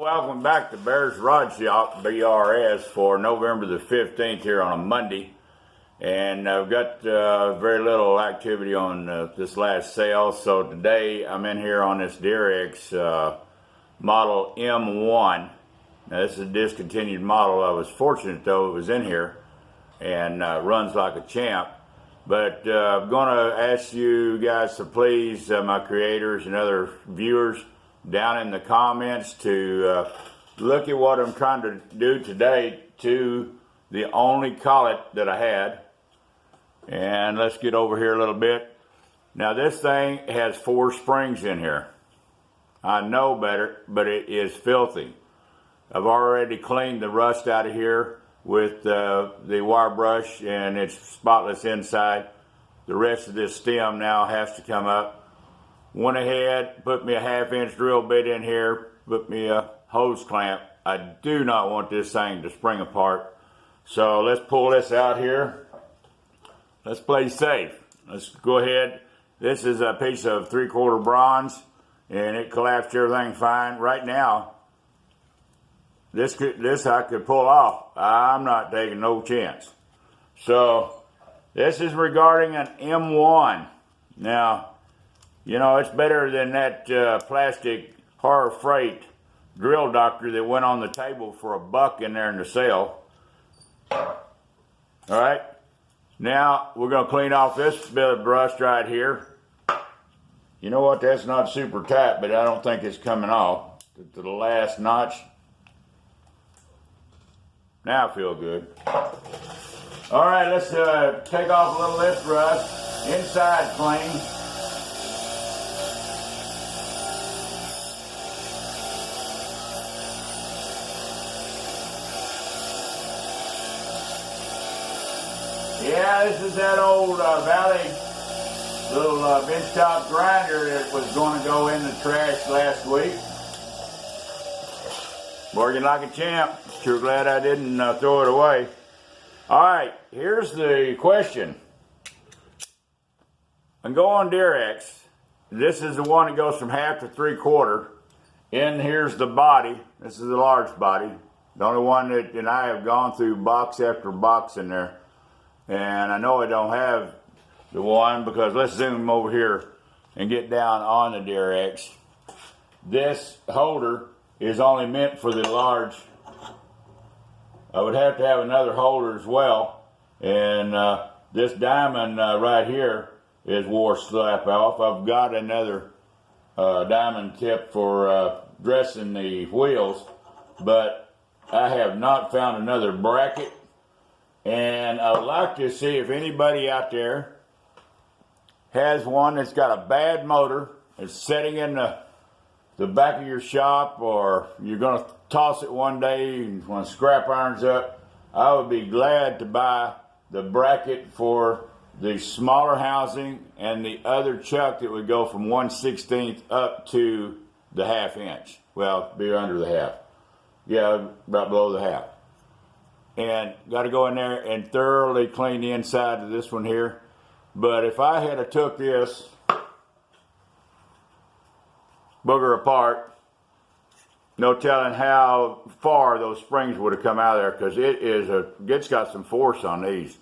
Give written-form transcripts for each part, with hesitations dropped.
Welcome back to Bear's Rod Shop, DRX, for November the 15th here on a Monday. And I've got very little activity on this last sale. So today I'm in here on this DRX model M1. Now this is a discontinued model. I was fortunate though it was in here and runs like a champ. But I'm going to ask you guys to please, my creators and other viewers, down in the comments to look at what I'm trying to do today to the only collet that I had. And let's get over here a little bit. Now this thing has 4 springs in here. I know better, but it is filthy. I've already cleaned the rust out of here with the wire brush, and it's spotless inside. The rest of this stem now has to come up. Went ahead, put me a 1/2 inch drill bit in here, put me a hose clamp. I do not want this thing to spring apart. So let's pull this out here. Let's play safe. Let's go ahead. This is a piece of 3/4 bronze, and it collapsed everything fine. Right now, this I could pull off. I'm not taking no chance. So this is regarding an M1. Now, you know, it's better than that plastic Horror Freight drill doctor that went on the table for $1 in there in the sale. All right. Now, we're going to clean off this bit of rust right here. You know what? That's not super tight, but I don't think it's coming off to the last notch. Now I feel good. All right, let's take off a little of this rust. Inside clean. Yeah, this is that old Valley little benchtop grinder that was going to go in the trash last week. Working like a champ. Sure glad I didn't throw it away. All right, here's the question. I'm going DRX. This is the one that goes from 1/2 to 3/4. And here's the body. This is the large body. The only one that, and I have gone through box after box in there. And I know I don't have the one because let's zoom over here and get down on the DRX. This holder is only meant for the large. I would have to have another holder as well. And this diamond right here is wore slap off. I've got another diamond tip for dressing the wheels, but I have not found another bracket. And I would like to see if anybody out there has one that's got a bad motor, it's sitting in the back of your shop, or you're going to toss it one day when scrap iron's up. I would be glad to buy the bracket for the smaller housing and the other chuck that would go from 1/16 up to the 1/2 inch. Well, be under the 1/2. Yeah, about below the 1/2. And got to go in there and thoroughly clean the inside of this one here. But if I had took this booger apart, no telling how far those springs would have come out of there, because it's got some force on these.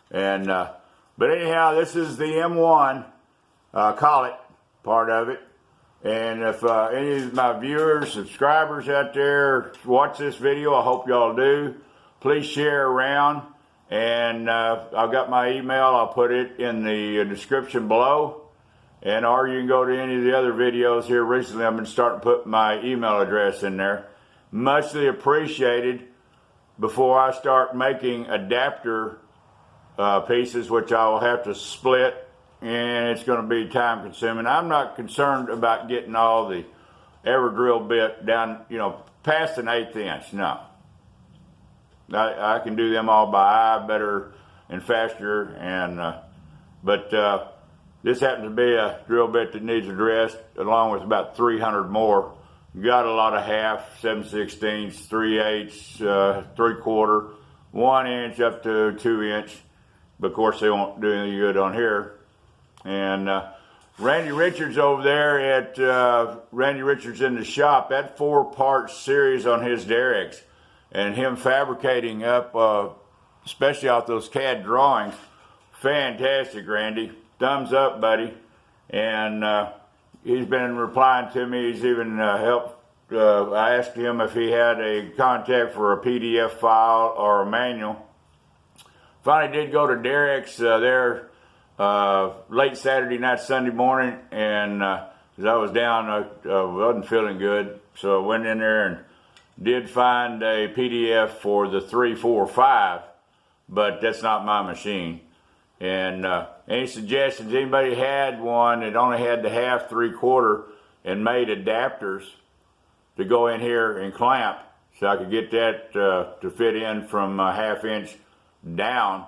And but anyhow, this is the M1 collet part of it. And if any of my viewers, subscribers out there watch this video, I hope y'all do. Please share around, and I've got my email. I'll put it in the description below, and or you can go to any of the other videos here recently. I've been starting to put my email address in there. Muchly appreciated. Before I start making adapter pieces, which I will have to split, and it's going to be time consuming. I'm not concerned about getting all the ever drill bit down, you know, past an 1/8 inch. No. I can do them all by eye better and faster, and but this happens to be a drill bit that needs addressed, along with about 300 more. Got a lot of 1/2, 7/16, 3/8, 3/4, 1 inch up to 2 inch. But of course they won't do any good on here. And Randy Richards over there at Randy Richards in the shop, that 4-part series on his DRX, and him fabricating up, especially off those CAD drawings, fantastic, Randy. Thumbs up, buddy. And he's been replying to me. He's even helped. I asked him if he had a contact for a PDF file or a manual. Finally did go to DRX there late Saturday night, Sunday morning, and because I was down, I wasn't feeling good, so I went in there and did find a PDF for the 345, but that's not my machine. And any suggestions? Anybody had one that only had the half, 3/4, and made adapters to go in here and clamp, so I could get that to fit in from a 1/2 inch down,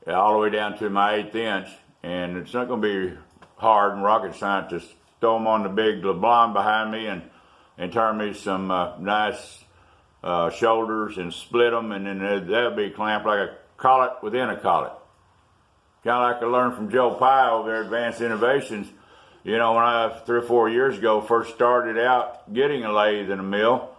all the way down to my 1/8 inch, and it's not going to be hard and rocket science. Just throw them on the big LeBlanc behind me and turn me some nice shoulders and split them, and then that'll be clamped like a collet within a collet. Kind of like I learned from Joe Pye over there at Advanced Innovations. You know, when I 3 or 4 years ago first started out getting a lathe and a mill,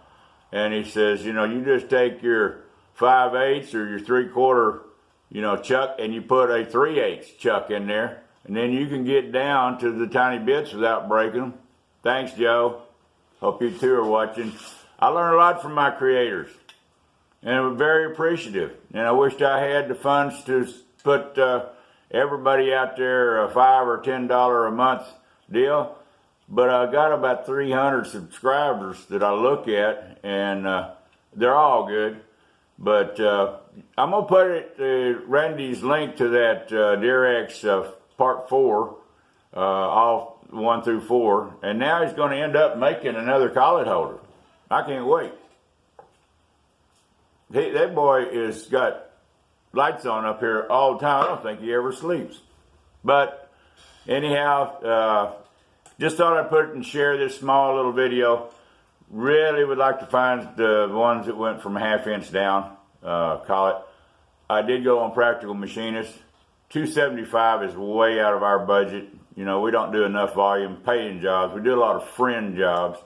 and he says, you know, you just take your 5/8 or your 3/4, you know, chuck, and you put a 3/8 chuck in there, and then you can get down to the tiny bits without breaking them. Thanks, Joe. Hope you two are watching. I learned a lot from my creators, and I'm very appreciative. And I wished I had the funds to put everybody out there a $5 or $10 a month deal, but I got about 300 subscribers that I look at, and they're all good. But I'm gonna put it Randy's link to that DRX part 4, all 1 through 4, and now he's going to end up making another collet holder. I can't wait. That boy is got lights on up here all the time. I don't think he ever sleeps. But anyhow, just thought I'd put it and share this small little video. Really would like to find the ones that went from a 1/2 inch down, collet. I did go on Practical Machinist. $275 is way out of our budget. You know, we don't do enough volume paying jobs. We do a lot of friend jobs,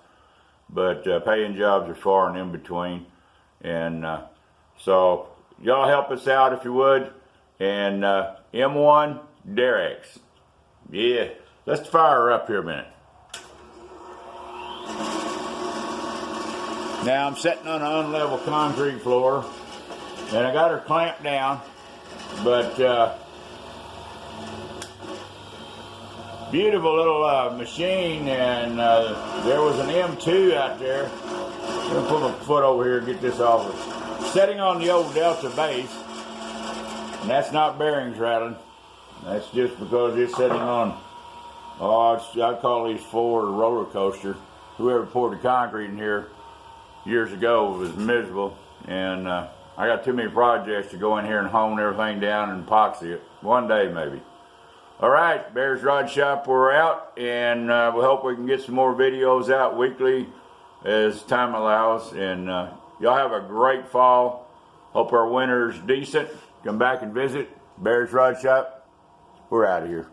but paying jobs are far and in between. And so y'all help us out if you would. And M1 DRX. Yeah, let's fire her up here a minute. Now I'm sitting on an unlevel concrete floor, and I got her clamped down, but beautiful little machine, and there was an M2 out there. I'm gonna put my foot over here and get this off. Setting on the old Delta base, and that's not bearings rattling. That's just because it's sitting on, I call these Ford a roller coaster. Whoever poured the concrete in here years ago was miserable, and I got too many projects to go in here and hone everything down and epoxy it. One day maybe. All right, Bear's Rod Shop, we're out, and we hope we can get some more videos out weekly as time allows. And y'all have a great fall. Hope our winter's decent. Come back and visit. Bear's Rod Shop, we're out of here.